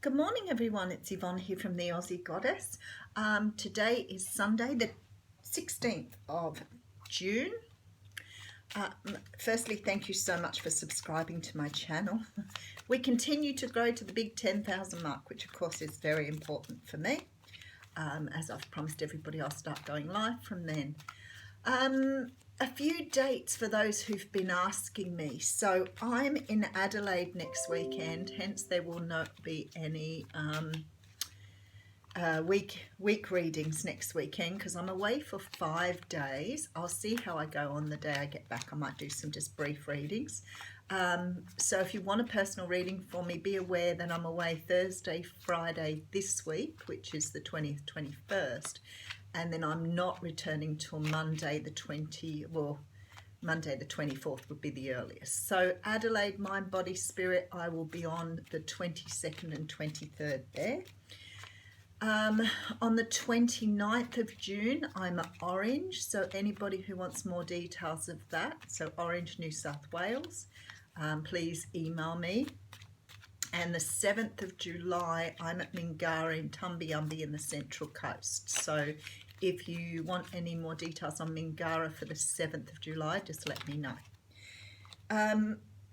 Good morning, everyone. It's Yvonne here from the Aussie Goddess. Today is Sunday, the 16th of June. Firstly, thank you so much for subscribing to my channel. We continue to grow to the big 10,000 mark, which of course is very important for me. As I've promised everybody, I'll start going live from then. A few dates for those who've been asking me. So I'm in Adelaide next weekend, hence there will not be any week readings next weekend because I'm away for 5 days. I'll see how I go on the day I get back. I might do some just brief readings. So if you want a personal reading for me, be aware that I'm away Thursday, Friday this week, which is the 20th, 21st. And then I'm not returning till Monday the 24th would be the earliest. So Adelaide, Mind, Body, Spirit, I will be on the 22nd and 23rd there. On the 29th of June, I'm at Orange. So anybody who wants more details of that, so Orange, New South Wales, please email me. And the 7th of July, I'm at Mingara in Tumbiumbi in the Central Coast. So if you want any more details on Mingara for the 7th of July, just let me know.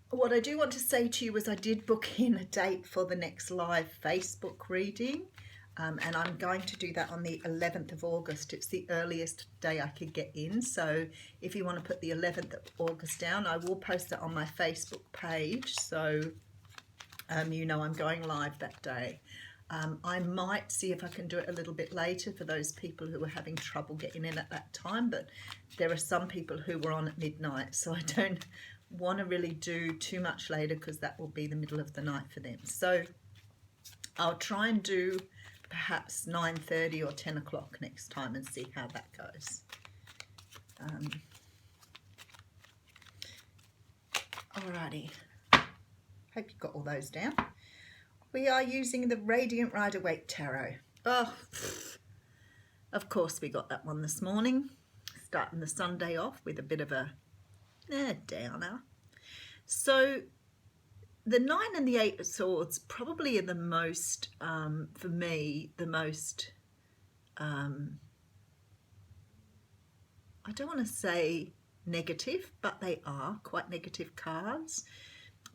What I do want to say to you is I did book in a date for the next live Facebook reading. And I'm going to do that on the 11th of August. It's the earliest day I could get in. So if you want to put the 11th of August down, I will post it on my Facebook page. So you know I'm going live that day. I might see if I can do it a little bit later for those people who are having trouble getting in at that time, but there are some people who were on at midnight, so I don't want to really do too much later because that will be the middle of the night for them. So I'll try and do perhaps 9:30 or 10 o'clock next time and see how that goes. Alrighty. Hope you've got all those down. We are using the Radiant Rider-Waite Tarot. Oh, of course we got that one this morning. Starting the Sunday off with a bit of a downer. So the 9 and the 8 of Swords probably are the most, for me, the most, I don't want to say negative, but they are quite negative cards.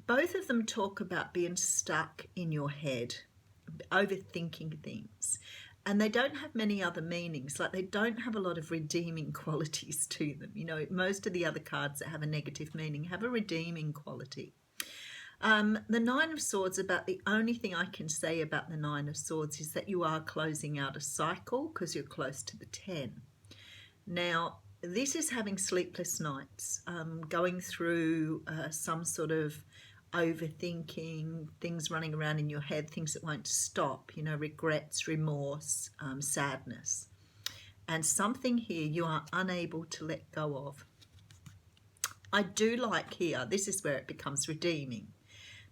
Both of them talk about being stuck in your head, overthinking things, and they don't have many other meanings. Like, they don't have a lot of redeeming qualities to them. You know, most of the other cards that have a negative meaning have a redeeming quality. The 9 of Swords, about the only thing I can say about the 9 of Swords is that you are closing out a cycle because you're close to the 10. Now, this is having sleepless nights, going through some sort of overthinking, things running around in your head, things that won't stop, you know, regrets, remorse, sadness. And something here you are unable to let go of. I do like here, this is where it becomes redeeming,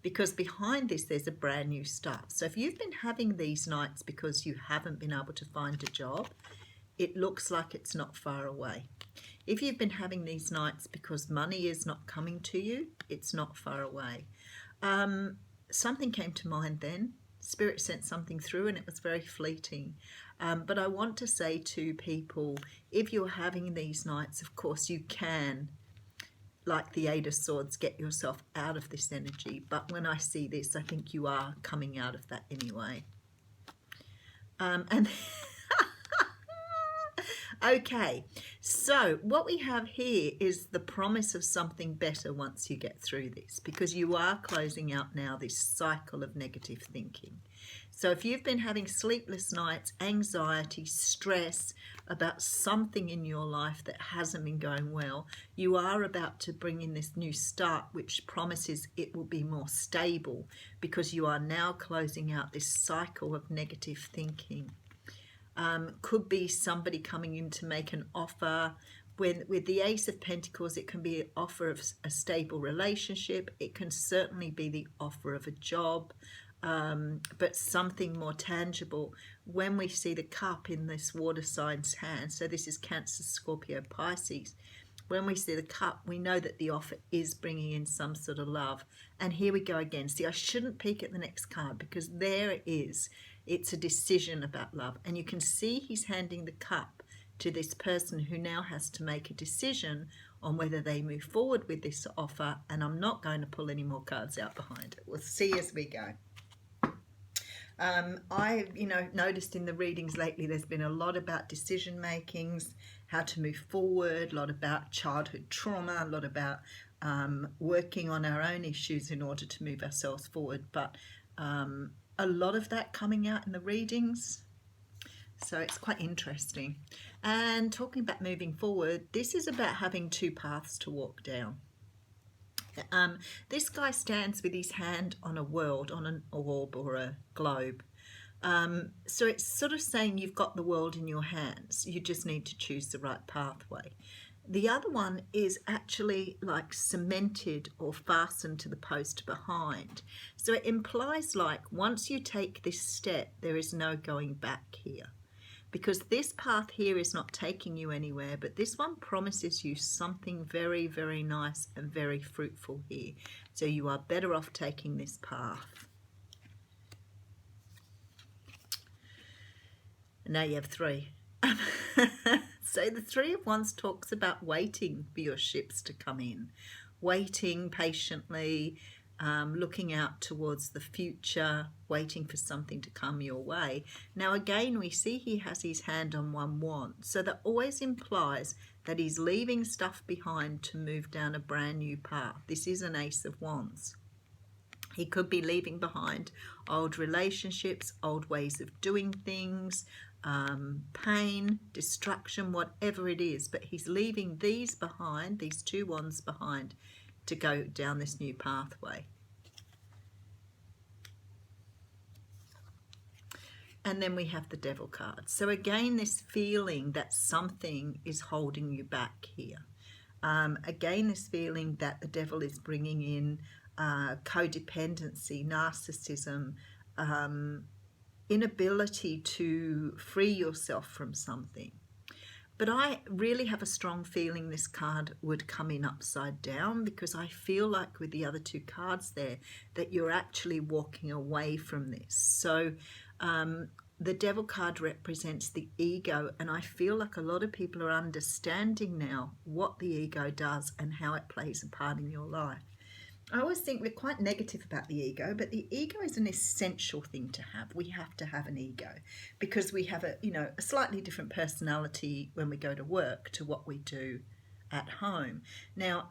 because behind this there's a brand new start. So if you've been having these nights because you haven't been able to find a job, it looks like it's not far away. If you've been having these nights because money is not coming to you, it's not far away. Something came to mind then. Spirit sent something through and it was very fleeting. But I want to say to people, if you're having these nights, of course you can, like the 8 of Swords, get yourself out of this energy. But when I see this, I think you are coming out of that anyway. And okay, so what we have here is the promise of something better once you get through this, because you are closing out now this cycle of negative thinking. So if you've been having sleepless nights, anxiety, stress about something in your life that hasn't been going well, you are about to bring in this new start, which promises it will be more stable because you are now closing out this cycle of negative thinking. Could be somebody coming in to make an offer. With the Ace of Pentacles, it can be an offer of a stable relationship. It can certainly be the offer of a job, but something more tangible. When we see the cup in this water sign's hand, so this is Cancer, Scorpio, Pisces, when we see the cup, we know that the offer is bringing in some sort of love. And here we go again. See, I shouldn't peek at the next card because there it is. It's a decision about love. And you can see he's handing the cup to this person who now has to make a decision on whether they move forward with this offer. And I'm not going to pull any more cards out behind it. We'll see as we go. I noticed in the readings lately there's been a lot about decision makings, how to move forward, a lot about childhood trauma, a lot about working on our own issues in order to move ourselves forward, but a lot of that coming out in the readings, so it's quite interesting. And talking about moving forward, this is about having two paths to walk down. This guy stands with his hand on a world, on an orb or a globe. So it's sort of saying you've got the world in your hands. You just need to choose the right pathway. The other one is actually like cemented or fastened to the post behind. So it implies like once you take this step, there is no going back here. Because this path here is not taking you anywhere, but this one promises you something very, very nice and very fruitful here. So you are better off taking this path. And now you have three. So the Three of Wands talks about waiting for your ships to come in. Waiting patiently, looking out towards the future, waiting for something to come your way. Now again, we see he has his hand on one wand, so that always implies that he's leaving stuff behind to move down a brand new path. This is an Ace of Wands. He could be leaving behind old relationships, old ways of doing things, pain, destruction, whatever it is, but he's leaving these behind, these two wands behind, to go down this new pathway. And then we have the Devil card. So again, this feeling that something is holding you back here. Again, this feeling that the Devil is bringing in codependency, narcissism, inability to free yourself from something. But I really have a strong feeling this card would come in upside down, because I feel like with the other two cards there that you're actually walking away from this. So the Devil card represents the ego, and I feel like a lot of people are understanding now what the ego does and how it plays a part in your life. I always think we're quite negative about the ego, but the ego is an essential thing to have. We have to have an ego because we have a slightly different personality when we go to work to what we do at home. Now,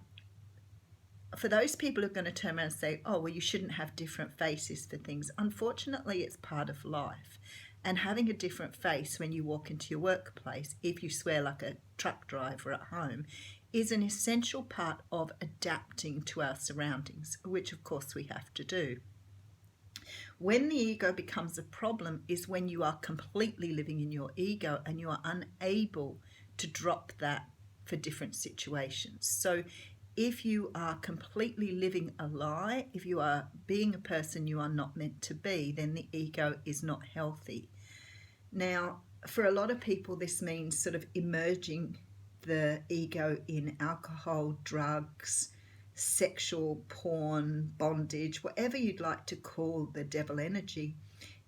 for those people who are going to turn around and say, oh, well, you shouldn't have different faces for things. Unfortunately, it's part of life. And having a different face when you walk into your workplace, if you swear like a truck driver at home, is an essential part of adapting to our surroundings, which of course we have to do. When the ego becomes a problem is when you are completely living in your ego and you are unable to drop that for different situations. So if you are completely living a lie, if you are being a person you are not meant to be, then the ego is not healthy. Now, for a lot of people, this means sort of emerging the ego in alcohol, drugs, sexual porn, bondage, whatever you'd like to call the devil energy.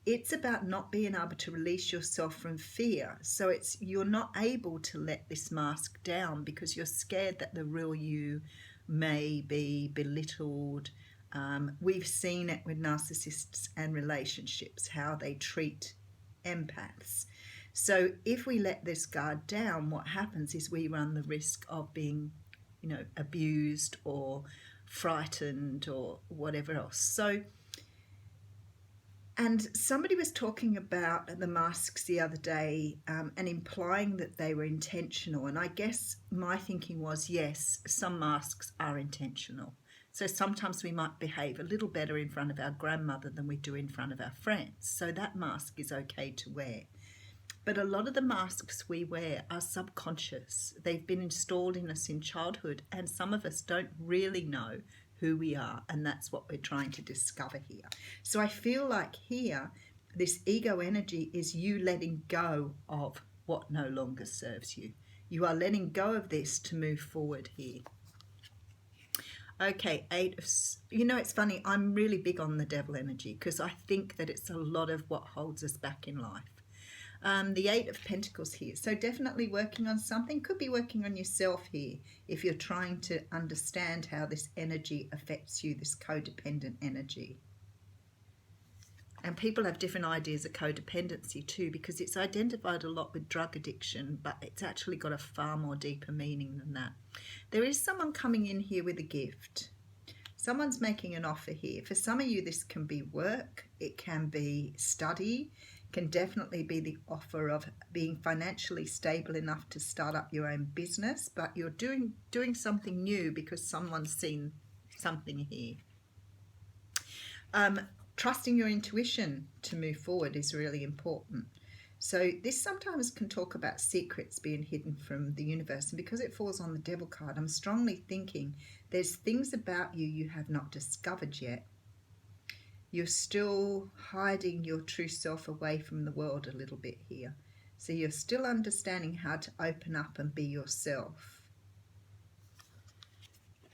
It's about not being able to release yourself from fear. So you're not able to let this mask down because you're scared that the real you may be belittled. We've seen it with narcissists and relationships, how they treat empaths. So if we let this guard down, what happens is we run the risk of being, abused or frightened or whatever else. So, and somebody was talking about the masks the other day and implying that they were intentional. And I guess my thinking was, yes, some masks are intentional. So sometimes we might behave a little better in front of our grandmother than we do in front of our friends. So that mask is okay to wear. But a lot of the masks we wear are subconscious. They've been installed in us in childhood, and some of us don't really know who we are, and that's what we're trying to discover here. So I feel like here, this ego energy is you letting go of what no longer serves you. You are letting go of this to move forward here. Okay, it's funny, I'm really big on the devil energy because I think that it's a lot of what holds us back in life. The Eight of Pentacles here, so definitely working on something, could be working on yourself here if you're trying to understand how this energy affects you, this codependent energy. And people have different ideas of codependency too, because it's identified a lot with drug addiction, but it's actually got a far more deeper meaning than that. There is someone coming in here with a gift. Someone's making an offer here. For some of you, this can be work, it can be study, can definitely be the offer of being financially stable enough to start up your own business, but you're doing something new because someone's seen something here. Trusting your intuition to move forward is really important. So this sometimes can talk about secrets being hidden from the universe, and because it falls on the Devil card, I'm strongly thinking there's things about you have not discovered yet. You're still hiding your true self away from the world a little bit here. So you're still understanding how to open up and be yourself.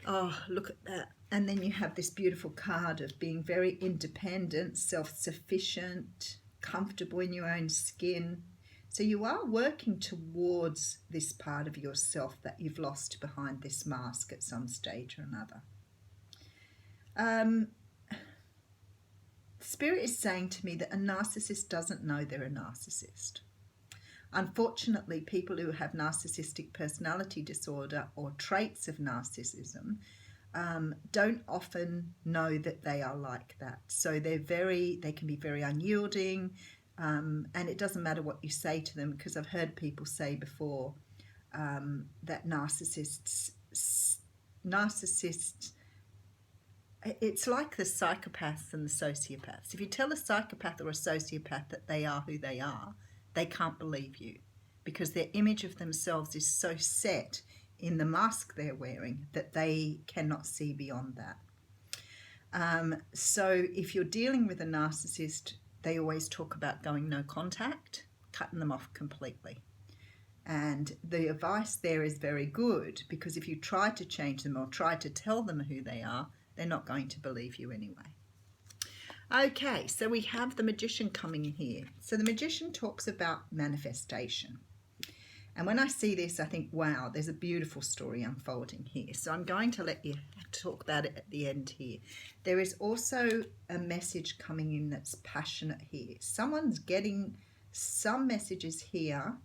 Oh, look at that. And then you have this beautiful card of being very independent, self-sufficient, comfortable in your own skin. So you are working towards this part of yourself that you've lost behind this mask at some stage or another. Spirit is saying to me that a narcissist doesn't know they're a narcissist. Unfortunately, people who have narcissistic personality disorder or traits of narcissism don't often know that they are like that. So they can be very unyielding, and it doesn't matter what you say to them, because I've heard people say before that narcissists, it's like the psychopaths and the sociopaths. If you tell a psychopath or a sociopath that they are who they are, they can't believe you, because their image of themselves is so set in the mask they're wearing that they cannot see beyond that. So if you're dealing with a narcissist, they always talk about going no contact, cutting them off completely. And the advice there is very good, because if you try to change them or try to tell them who they are, they're not going to believe you anyway. Okay, so we have the Magician coming in here. So the Magician talks about manifestation. And when I see this, I think, wow, there's a beautiful story unfolding here. So I'm going to let you talk about it at the end here. There is also a message coming in that's passionate here. Someone's getting some messages here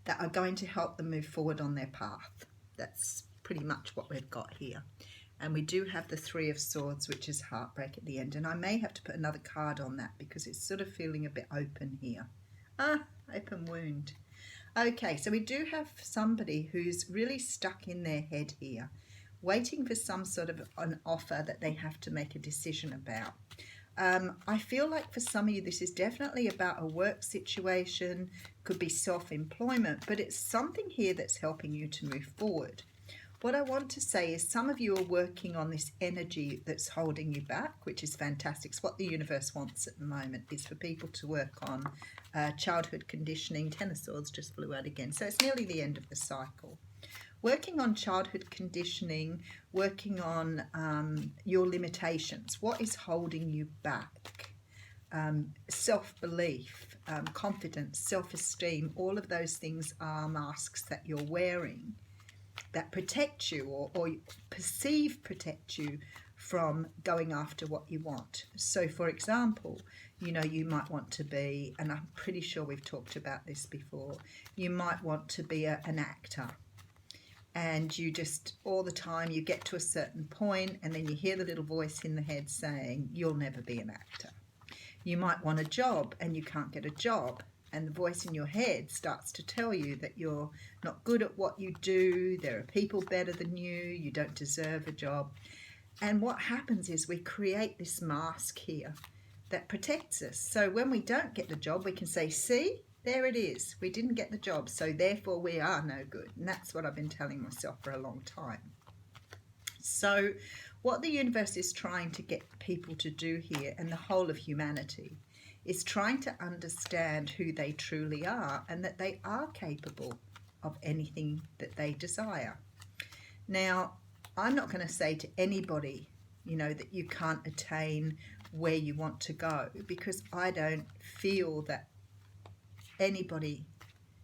that are going to help them move forward on their path. That's pretty much what we've got here. And we do have the Three of Swords, which is heartbreak at the end. And I may have to put another card on that because it's sort of feeling a bit open here. Open wound. Okay, so we do have somebody who's really stuck in their head here, waiting for some sort of an offer that they have to make a decision about. I feel like for some of you, this is definitely about a work situation, could be self-employment, but it's something here that's helping you to move forward. What I want to say is some of you are working on this energy that's holding you back, which is fantastic. It's what the universe wants at the moment, is for people to work on childhood conditioning. Ten of Swords just flew out again. So it's nearly the end of the cycle. Working on childhood conditioning, working on your limitations. What is holding you back? Self-belief, confidence, self-esteem, all of those things are masks that you're wearing that protect you or perceive protect you from going after what you want. So for example, you might want to be, and I'm pretty sure we've talked about this before, you might want to be an actor, and you just all the time you get to a certain point and then you hear the little voice in the head saying you'll never be an actor. You might want a job and you can't get a job, and the voice in your head starts to tell you that you're not good at what you do, there are people better than you don't deserve a job. And what happens is we create this mask here that protects us. So when we don't get the job, we can say, see, there it is. We didn't get the job, so therefore we are no good. And that's what I've been telling myself for a long time. So what the universe is trying to get people to do here, and the whole of humanity, is trying to understand who they truly are and that they are capable of anything that they desire. Now, I'm not going to say to anybody, you know, that you can't attain where you want to go, because I don't feel that anybody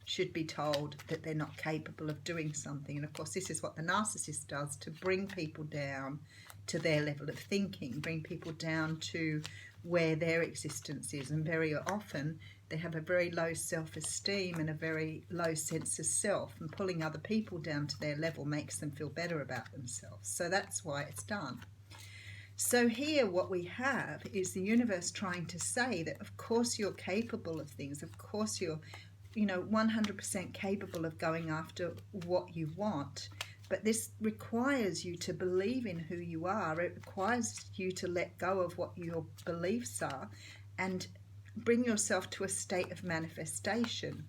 should be told that they're not capable of doing something. And of course, this is what the narcissist does, to bring people down to their level of thinking, bring people down to where their existence is. And very often they have a very low self-esteem and a very low sense of self, and pulling other people down to their level makes them feel better about themselves. So that's why it's done. So here what we have is the universe trying to say that of course you're capable of things, of course you're 100% capable of going after what you want, but this requires you to believe in who you are. It requires you to let go of what your beliefs are and bring yourself to a state of manifestation.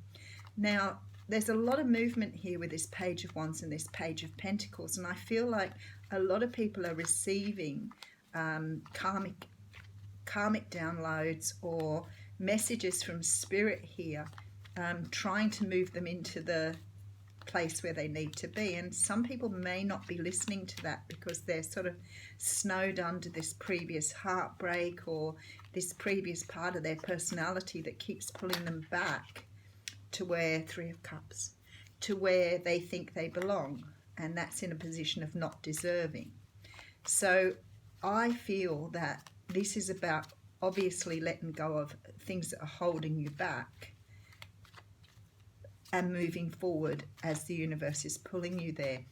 Now, there's a lot of movement here with this Page of Wands and this Page of Pentacles, and I feel like a lot of people are receiving karmic downloads or messages from spirit here, trying to move them into the place where they need to be. And some people may not be listening to that because they're sort of snowed under this previous heartbreak or this previous part of their personality that keeps pulling them back to where Three of Cups, to where they think they belong, and that's in a position of not deserving. So I feel that this is about obviously letting go of things that are holding you back and moving forward as the universe is pulling you there.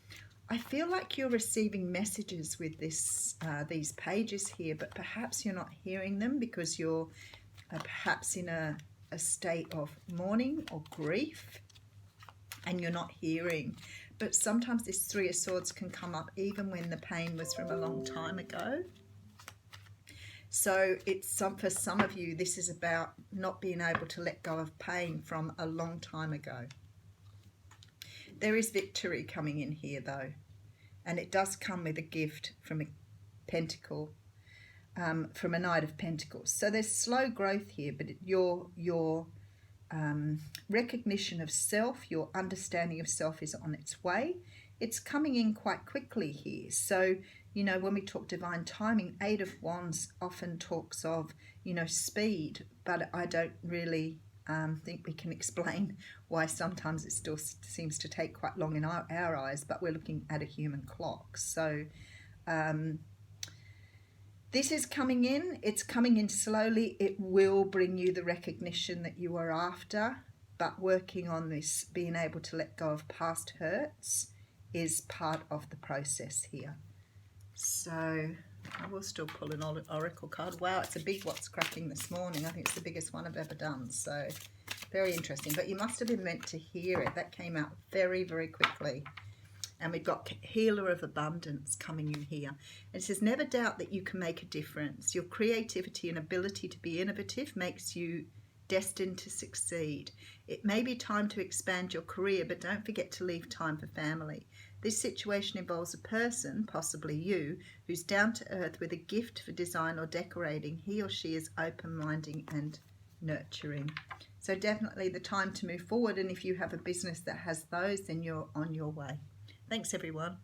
I feel like you're receiving messages with this these pages here, but perhaps you're not hearing them because you're perhaps in a state of mourning or grief and you're not hearing. But sometimes this Three of Swords can come up even when the pain was from a long time ago. So it's for some of you, this is about not being able to let go of pain from a long time ago. There is victory coming in here though, and it does come with a gift from a pentacle, from a Knight of Pentacles. So there's slow growth here, but your recognition of self, your understanding of self is on its way. It's coming in quite quickly here. So, when we talk divine timing, Eight of Wands often talks of, speed, but I don't really think we can explain why sometimes it still seems to take quite long in our eyes, but we're looking at a human clock. So this is coming in. It's coming in slowly. It will bring you the recognition that you are after, but working on this, being able to let go of past hurts, is part of the process here. So I will still pull an oracle card. Wow, it's a big What's Cracking this morning. I think it's the biggest one I've ever done. So very interesting. But you must have been meant to hear it. That came out very, very quickly. And we've got Healer of Abundance coming in here. And it says, never doubt that you can make a difference. Your creativity and ability to be innovative makes you destined to succeed. It may be time to expand your career, but don't forget to leave time for family. This situation involves a person, possibly you, who's down to earth with a gift for design or decorating. He or she is open-minded and nurturing. So definitely the time to move forward, and if you have a business that has those, then you're on your way. Thanks everyone.